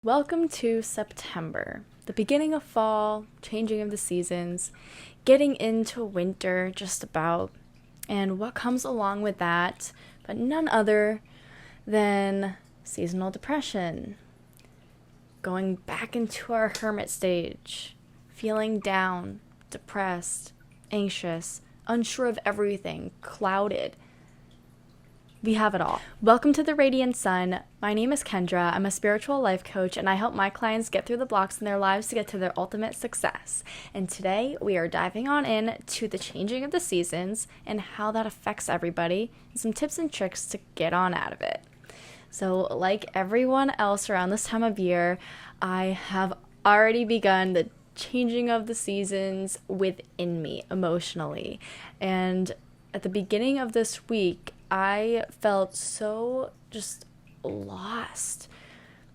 Welcome to September, the beginning of fall, changing of the seasons, getting into winter just about, and what comes along with that, but none other than seasonal depression, going back into our hermit stage, feeling down, depressed, anxious, unsure of everything, clouded. We have it all. Welcome to the Radiant Sun. My name is Kendra. I'm a spiritual life coach, and I help my clients get through the blocks in their lives to get to their ultimate success. And today we are diving on in to the changing of the seasons and how that affects everybody, and some tips and tricks to get on out of it. So, like everyone else around this time of year, I have already begun the changing of the seasons within me emotionally. And at the beginning of this week, I felt so just lost.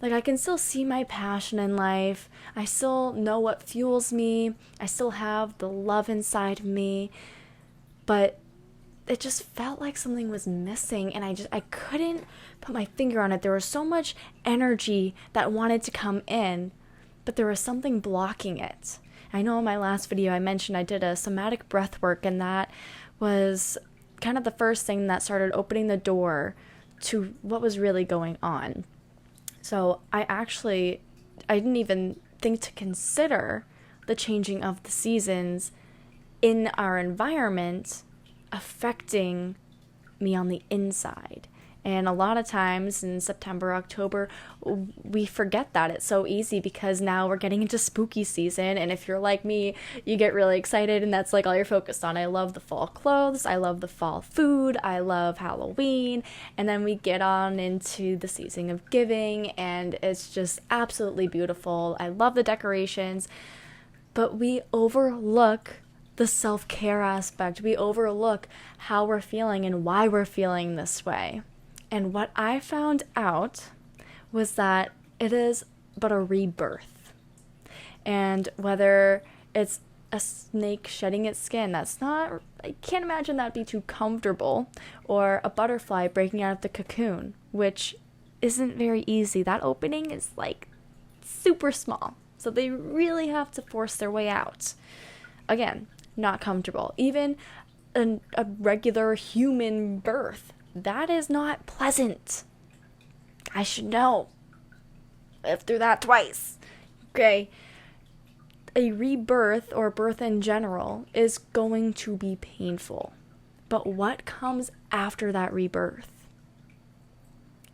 Like, I can still see my passion in life. I still know what fuels me. I still have the love inside of me. But it just felt like something was missing, and I couldn't put my finger on it. There was so much energy that wanted to come in, but there was something blocking it. I know in my last video I mentioned I did a somatic breath work, and that was kind of the first thing that started opening the door to what was really going on. So I didn't even think to consider the changing of the seasons in our environment affecting me on the inside. And a lot of times in September, October, we forget that. It's so easy because now we're getting into spooky season. And if you're like me, you get really excited and that's like all you're focused on. I love the fall clothes. I love the fall food. I love Halloween. And then we get on into the season of giving and it's just absolutely beautiful. I love the decorations, but we overlook the self-care aspect. We overlook how we're feeling and why we're feeling this way. And what I found out was that it is but a rebirth. And whether it's a snake shedding its skin, I can't imagine that'd be too comfortable, or a butterfly breaking out of the cocoon, which isn't very easy. That opening is like super small. So they really have to force their way out. Again, not comfortable. Even a regular human birth, that is not pleasant. I should know. Lived through that twice. Okay. A rebirth, or birth in general, is going to be painful. But what comes after that rebirth?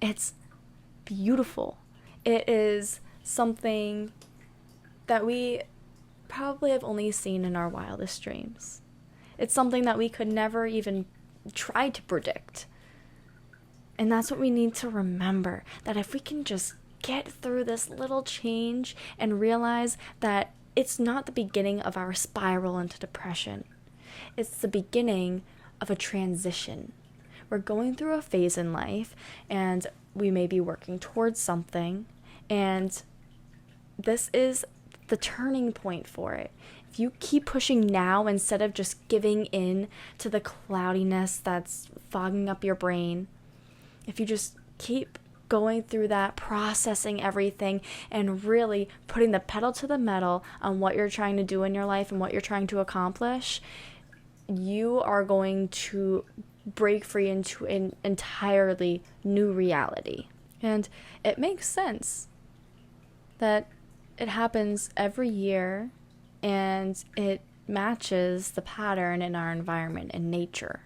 It's beautiful. It is something that we probably have only seen in our wildest dreams. It's something that we could never even try to predict. And that's what we need to remember, that if we can just get through this little change and realize that it's not the beginning of our spiral into depression. It's the beginning of a transition. We're going through a phase in life and we may be working towards something, and this is the turning point for it. If you keep pushing now instead of just giving in to the cloudiness that's fogging up your brain, if you just keep going through that, processing everything, and really putting the pedal to the metal on what you're trying to do in your life and what you're trying to accomplish, you are going to break free into an entirely new reality. And it makes sense that it happens every year and it matches the pattern in our environment and nature.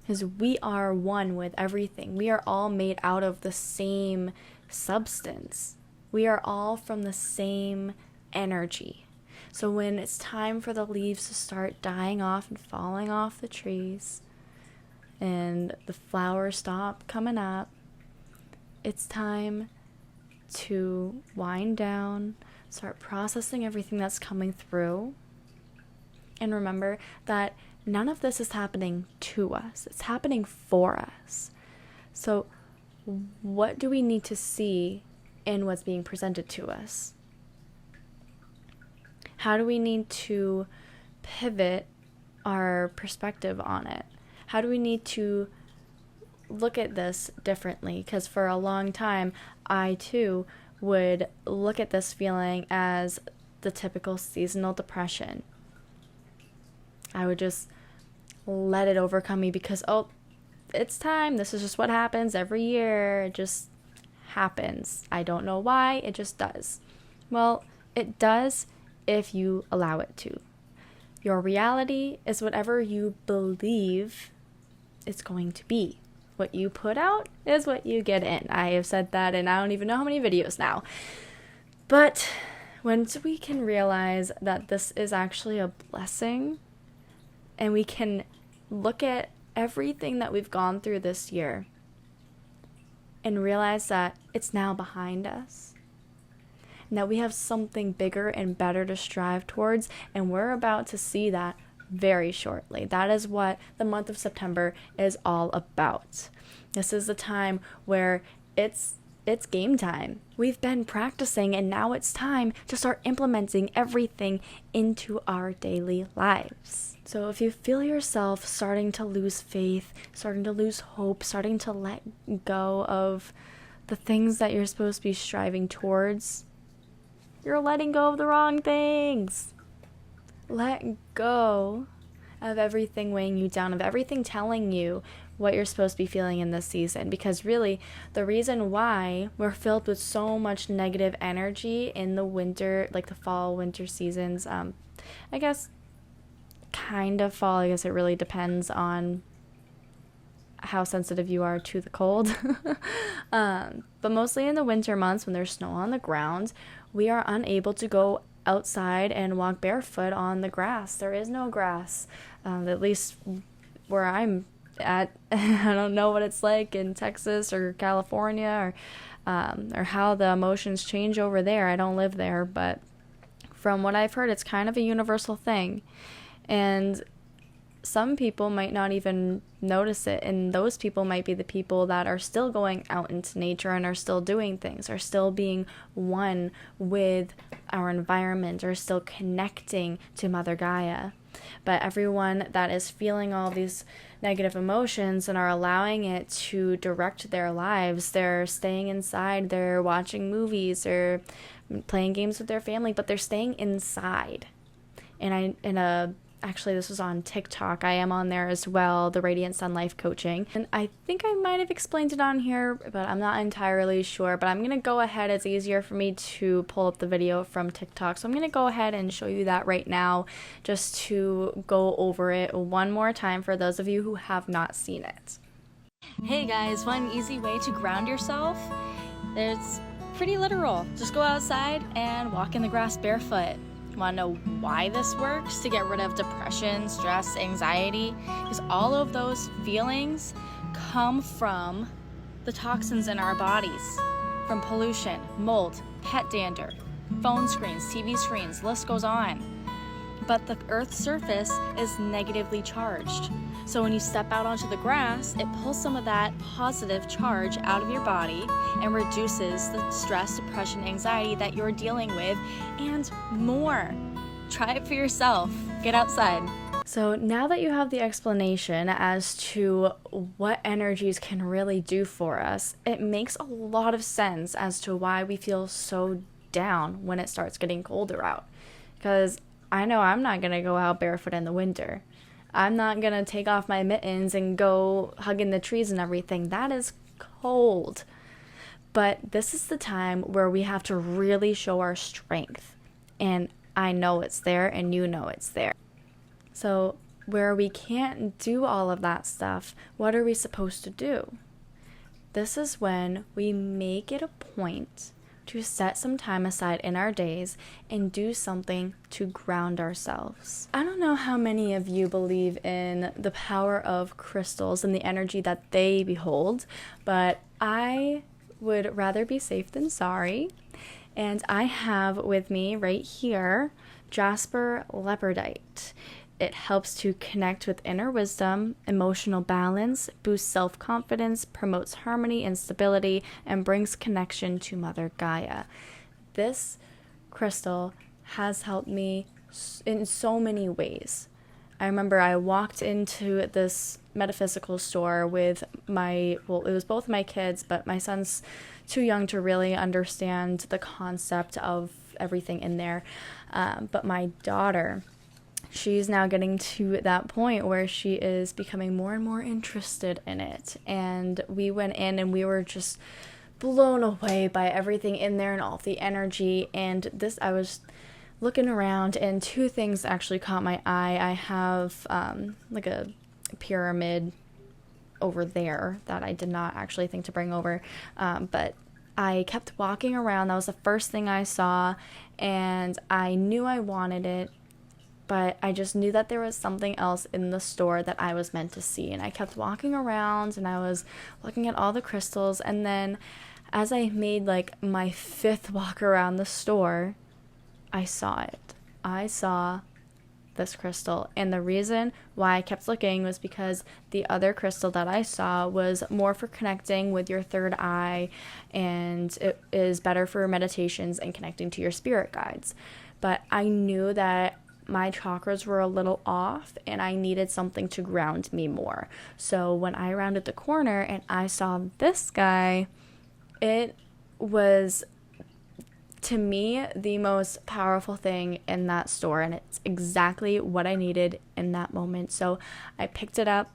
Because we are one with everything. We are all made out of the same substance. We are all from the same energy. So when it's time for the leaves to start dying off and falling off the trees, and the flowers stop coming up, it's time to wind down, start processing everything that's coming through, and remember that none of this is happening to us. It's happening for us. So what do we need to see in what's being presented to us? How do we need to pivot our perspective on it? How do we need to look at this differently? Because for a long time, I too would look at this feeling as the typical seasonal depression. I would just let it overcome me because, oh, it's time. This is just what happens every year. It just happens. I don't know why. It just does. Well, it does if you allow it to. Your reality is whatever you believe it's going to be. What you put out is what you get in. I have said that in I don't even know how many videos now. But once we can realize that this is actually a blessing, and we can look at everything that we've gone through this year and realize that it's now behind us, and that we have something bigger and better to strive towards, and we're about to see that very shortly. That is what the month of September is all about. This is the time where it's game time. We've been practicing, and now it's time to start implementing everything into our daily lives. So if you feel yourself starting to lose faith, starting to lose hope, starting to let go of the things that you're supposed to be striving towards, you're letting go of the wrong things. Let go of everything weighing you down, of everything telling you what you're supposed to be feeling in this season. Because really, the reason why we're filled with so much negative energy in the winter, like the fall, winter seasons, I guess kind of fall, I guess it really depends on how sensitive you are to the cold. But mostly in the winter months when there's snow on the ground, we are unable to go outside and walk barefoot on the grass. There is no grass, at least where I'm at. I don't know what it's like in Texas or California or how the emotions change over there. I don't live there, but from what I've heard, it's kind of a universal thing. And some people might not even notice it, and those people might be the people that are still going out into nature and are still doing things, are still being one with our environment, are still connecting to Mother Gaia. But everyone that is feeling all these negative emotions and are allowing it to direct their lives, they're staying inside, they're watching movies, they're playing games with their family, but they're staying inside. Actually, this was on TikTok. I am on there as well, the Radiant Sun Life Coaching. And I think I might have explained it on here, but I'm not entirely sure. But I'm going to go ahead. It's easier for me to pull up the video from TikTok. So I'm going to go ahead and show you that right now, just to go over it one more time for those of you who have not seen it. Hey guys, one easy way to ground yourself. It's pretty literal. Just go outside and walk in the grass barefoot. Want to know why this works? To get rid of depression, stress, anxiety, because all of those feelings come from the toxins in our bodies, from pollution, mold, pet dander, phone screens, TV screens, list goes on. But the Earth's surface is negatively charged. So when you step out onto the grass, it pulls some of that positive charge out of your body and reduces the stress, depression, anxiety that you're dealing with, and more. Try it for yourself. Get outside. So now that you have the explanation as to what energies can really do for us, it makes a lot of sense as to why we feel so down when it starts getting colder out. Because I know I'm not going to go out barefoot in the winter. I'm not going to take off my mittens and go hugging the trees and everything. That is cold. But this is the time where we have to really show our strength. And I know it's there, and you know it's there. So where we can't do all of that stuff, what are we supposed to do? This is when we make it a point to set some time aside in our days and do something to ground ourselves. I don't know how many of you believe in the power of crystals and the energy that they behold, but I would rather be safe than sorry. And I have with me right here Jasper Leopardite. It helps to connect with inner wisdom, emotional balance, boosts self-confidence, promotes harmony and stability, and brings connection to Mother Gaia. This crystal has helped me in so many ways. I remember I walked into this metaphysical store with it was both my kids, but my son's too young to really understand the concept of everything in there. But my daughter, she's now getting to that point where she is becoming more and more interested in it. And we went in and we were just blown away by everything in there and all the energy. And I was looking around, and two things actually caught my eye. I have like a pyramid over there that I did not actually think to bring over, but I kept walking around. That was the first thing I saw, and I knew I wanted it, but I just knew that there was something else in the store that I was meant to see. And I kept walking around, and I was looking at all the crystals, and then as I made like my fifth walk around the store, I saw it. I saw this crystal, and the reason why I kept looking was because the other crystal that I saw was more for connecting with your third eye, and it is better for meditations and connecting to your spirit guides. But I knew that my chakras were a little off, and I needed something to ground me more. So when I rounded the corner and I saw this guy, it was, to me, the most powerful thing in that store, and it's exactly what I needed in that moment. So I picked it up,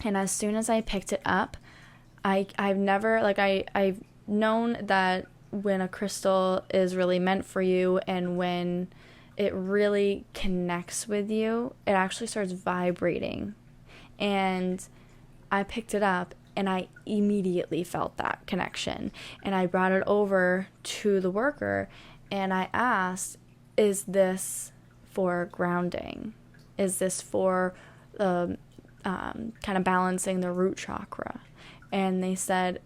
and as soon as I picked it up, I've known that when a crystal is really meant for you and when it really connects with you, it actually starts vibrating. And I picked it up, and I immediately felt that connection. And I brought it over to the worker, and I asked, is this for grounding? Is this for kind of balancing the root chakra? And they said,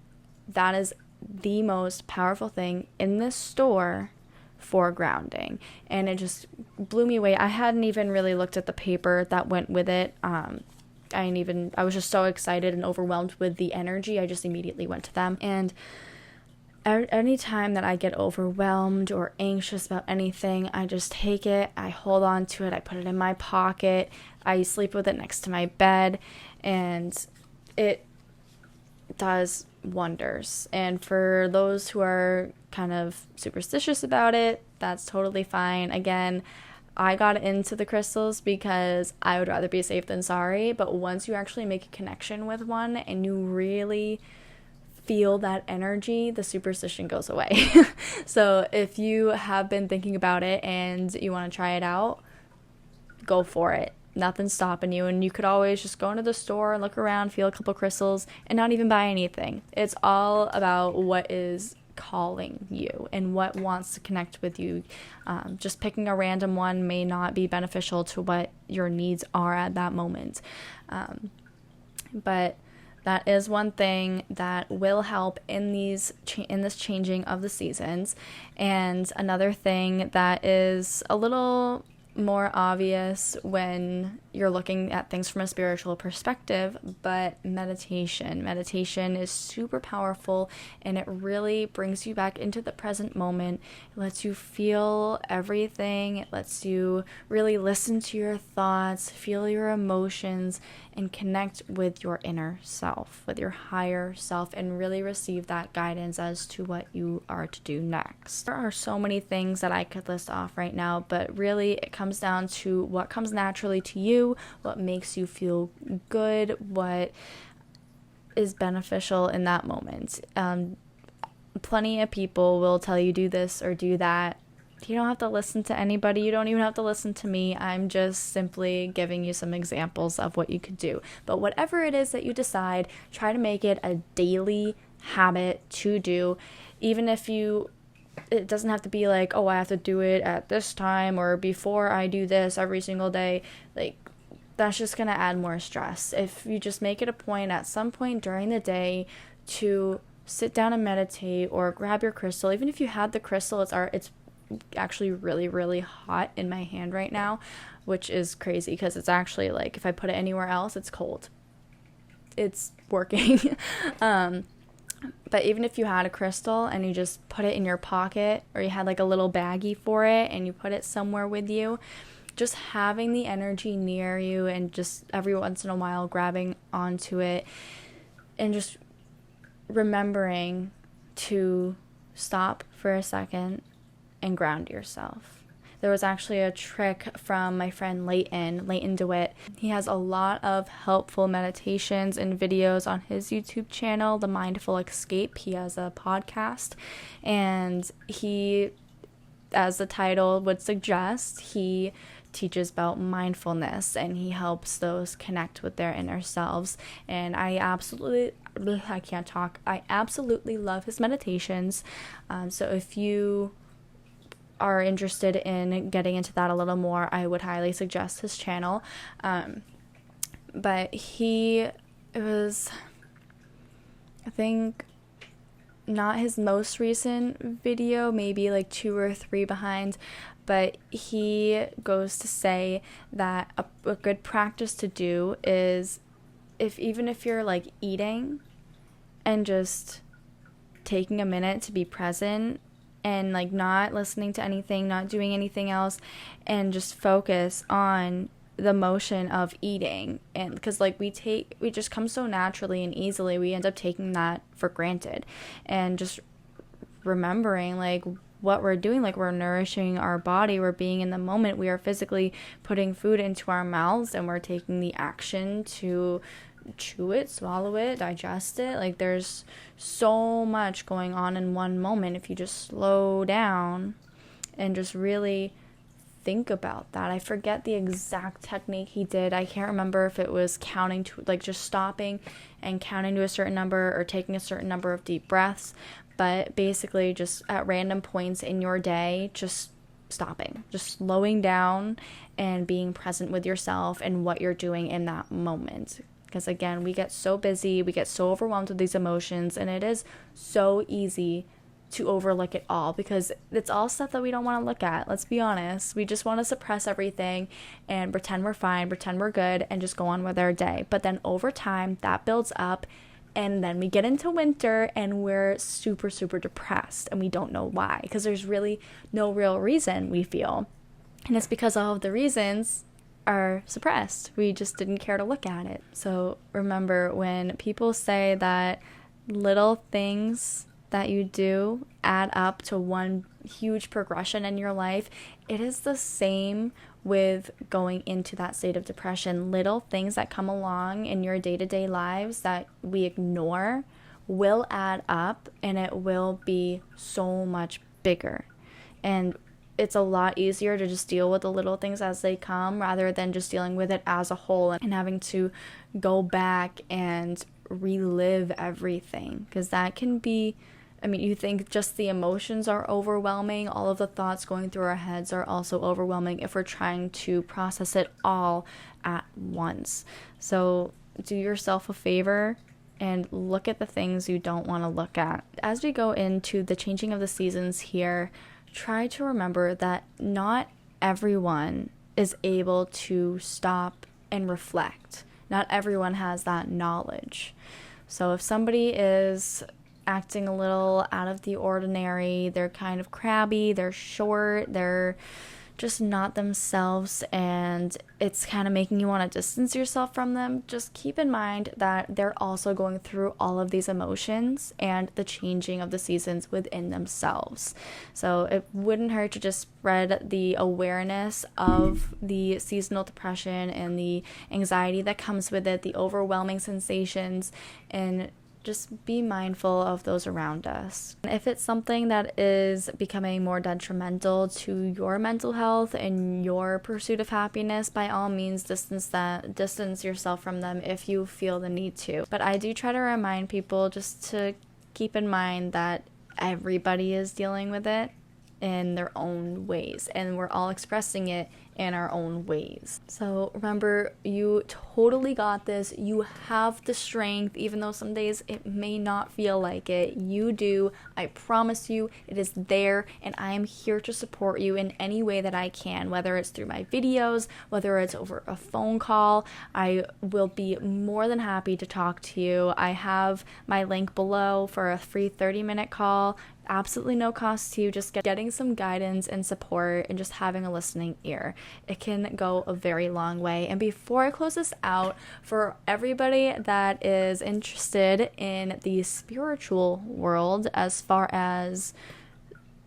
that is the most powerful thing in this store for grounding. And it just blew me away. I hadn't even really looked at the paper that went with it. I was just so excited and overwhelmed with the energy. I just immediately went to them. And any time that I get overwhelmed or anxious about anything, I just take it, I hold on to it, I put it in my pocket, I sleep with it next to my bed, and it does wonders. And for those who are kind of superstitious about it, that's totally fine. Again, I got into the crystals because I would rather be safe than sorry, but once you actually make a connection with one and you really feel that energy, the superstition goes away. So if you have been thinking about it and you want to try it out, go for it. Nothing's stopping you, and you could always just go into the store and look around, feel a couple crystals, and not even buy anything. It's all about what is calling you and what wants to connect with you. Just picking a random one may not be beneficial to what your needs are at that moment. But that is one thing that will help in this changing of the seasons. And another thing that is a little more obvious when you're looking at things from a spiritual perspective, but meditation is super powerful, and it really brings you back into the present moment. It lets you feel everything. It lets you really listen to your thoughts, feel your emotions, and connect with your inner self, with your higher self, and really receive that guidance as to what you are to do next. There are so many things that I could list off right now, but really it comes down to what comes naturally to you, what makes you feel good, what is beneficial in that moment. Plenty of people will tell you do this or do that. You don't have to listen to anybody. You don't even have to listen to me. I'm just simply giving you some examples of what you could do. But whatever it is that you decide, try to make it a daily habit to do. Even if it doesn't have to be like, oh, I have to do it at this time or before I do this every single day. Like, that's just going to add more stress. If you just make it a point at some point during the day to sit down and meditate or grab your crystal. Even if you had the crystal, it's actually really, really hot in my hand right now, which is crazy because it's actually like if I put it anywhere else, it's cold. It's working. But even if you had a crystal and you just put it in your pocket, or you had like a little baggie for it and you put it somewhere with you, just having the energy near you and just every once in a while grabbing onto it and just remembering to stop for a second and ground yourself. There was actually a trick from my friend Leighton DeWitt. He has a lot of helpful meditations and videos on his YouTube channel, The Mindful Escape. He has a podcast, and he, as the title would suggest, he teaches about mindfulness, and he helps those connect with their inner selves. And I absolutely love his meditations. So if you are interested in getting into that a little more, I would highly suggest his channel. But it was, I think, not his most recent video, maybe like 2 or 3 behind, but he goes to say that a good practice to do is, even if you're like eating and just taking a minute to be present and like not listening to anything, not doing anything else, and just focus on the motion of eating. And because like we just come so naturally and easily, we end up taking that for granted, and just remembering like what we're doing, like we're nourishing our body, we're being in the moment, we are physically putting food into our mouths, and we're taking the action to chew it, swallow it, digest it. Like there's so much going on in one moment if you just slow down and just really think about that. I forget the exact technique he did. I can't remember if it was counting to, like, just stopping and counting to a certain number or taking a certain number of deep breaths, but basically just at random points in your day, just stopping, just slowing down and being present with yourself and what you're doing in that moment. Because again, we get so busy, we get so overwhelmed with these emotions, and it is so easy to overlook it all because it's all stuff that we don't want to look at. Let's be honest. We just want to suppress everything and pretend we're fine, pretend we're good, and just go on with our day. But then over time, that builds up, and then we get into winter and we're super, super depressed, and we don't know why, because there's really no real reason, we feel. And it's because all of the reasons are suppressed. We just didn't care to look at it. So remember, when people say that little things that you do add up to one huge progression in your life, it is the same with going into that state of depression. Little things that come along in your day-to-day lives that we ignore will add up, and it will be so much bigger. And it's a lot easier to just deal with the little things as they come rather than just dealing with it as a whole and having to go back and relive everything, because that can be, I mean, you think just the emotions are overwhelming, all of the thoughts going through our heads are also overwhelming if we're trying to process it all at once. So do yourself a favor and look at the things you don't want to look at. As we go into the changing of the seasons here, try to remember that not everyone is able to stop and reflect. Not everyone has that knowledge. So if somebody is acting a little out of the ordinary, they're kind of crabby, they're short, they're just not themselves, and it's kind of making you want to distance yourself from them, just keep in mind that they're also going through all of these emotions and the changing of the seasons within themselves. So it wouldn't hurt to just spread the awareness of the seasonal depression and the anxiety that comes with it, the overwhelming sensations, and just be mindful of those around us. If it's something that is becoming more detrimental to your mental health and your pursuit of happiness, by all means distance yourself from them if you feel the need to. But I do try to remind people just to keep in mind that everybody is dealing with it in their own ways, and we're all expressing it in our own ways. So remember, you totally got this. You have the strength, even though some days it may not feel like it. You do. I promise you, it is there, and I am here to support you in any way that I can, whether it's through my videos, whether it's over a phone call. I will be more than happy to talk to you. I have my link below for a free 30-minute call. absolutely no cost to you, just getting some guidance and support and just having a listening ear. It can go a very long way. And before I close this out, for everybody that is interested in the spiritual world as far as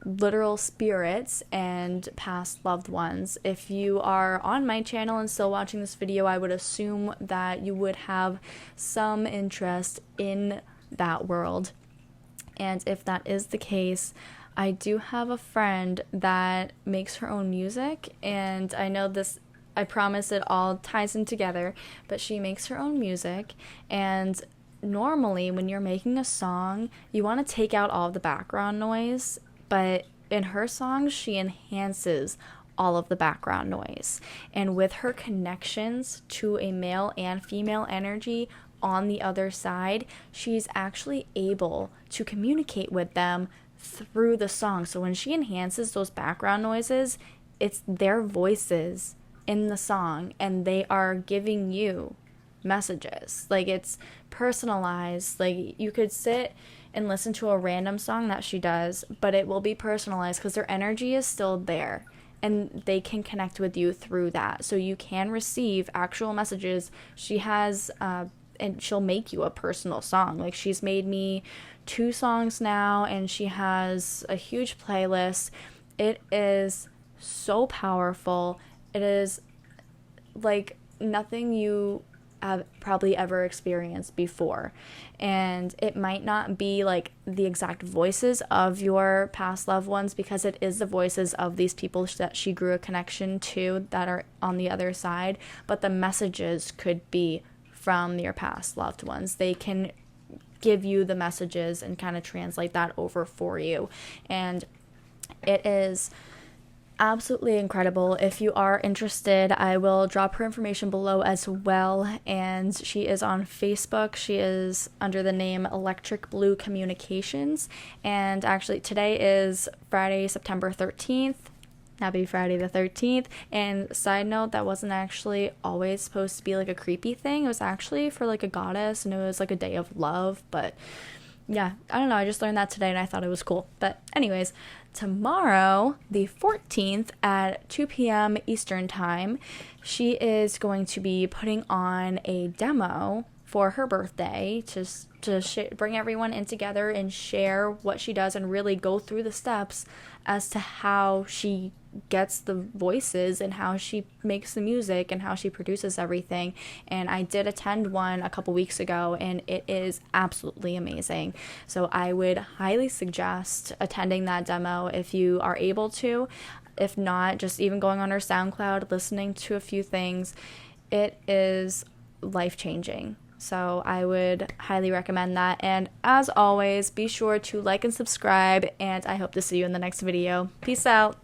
literal spirits and past loved ones, if you are on my channel and still watching this video, I would assume that you would have some interest in that world. And if that is the case, I do have a friend that makes her own music, and I know this, I promise it all ties in together, but she makes her own music, and normally when you're making a song, you want to take out all of the background noise, but in her songs, she enhances all of the background noise. And with her connections to a male and female energy on the other side, she's actually able to communicate with them through the song. So when she enhances those background noises, it's their voices in the song and they are giving you messages. Like, it's personalized. Like, you could sit and listen to a random song that she does, but it will be personalized because their energy is still there and they can connect with you through that. So you can receive actual messages. She has and she'll make you a personal song. Like, she's made me 2 songs now, and she has a huge playlist. It is so powerful. It is like nothing you have probably ever experienced before. And it might not be like the exact voices of your past loved ones, because it is the voices of these people that she grew a connection to that are on the other side, but the messages could be from your past loved ones. They can give you the messages and kind of translate that over for you. And it is absolutely incredible. If you are interested, I will drop her information below as well. And she is on Facebook. She is under the name Electric Blue Communications. And actually, today is Friday, September 13th. Happy Friday the 13th. And side note, that wasn't actually always supposed to be like a creepy thing. It was actually for like a goddess, and it was like a day of love. But yeah, I don't know, I just learned that today and I thought it was cool. But anyways, tomorrow, the 14th at 2 p.m. Eastern Time, she is going to be putting on a demo for her birthday to bring everyone in together and share what she does and really go through the steps as to how she gets the voices and how she makes the music and how she produces everything. And I did attend one a couple weeks ago, and it is absolutely amazing. So I would highly suggest attending that demo if you are able to. If not, just even going on her SoundCloud, listening to a few things. It is life-changing. So I would highly recommend that. And as always, be sure to like and subscribe, and I hope to see you in the next video. Peace out.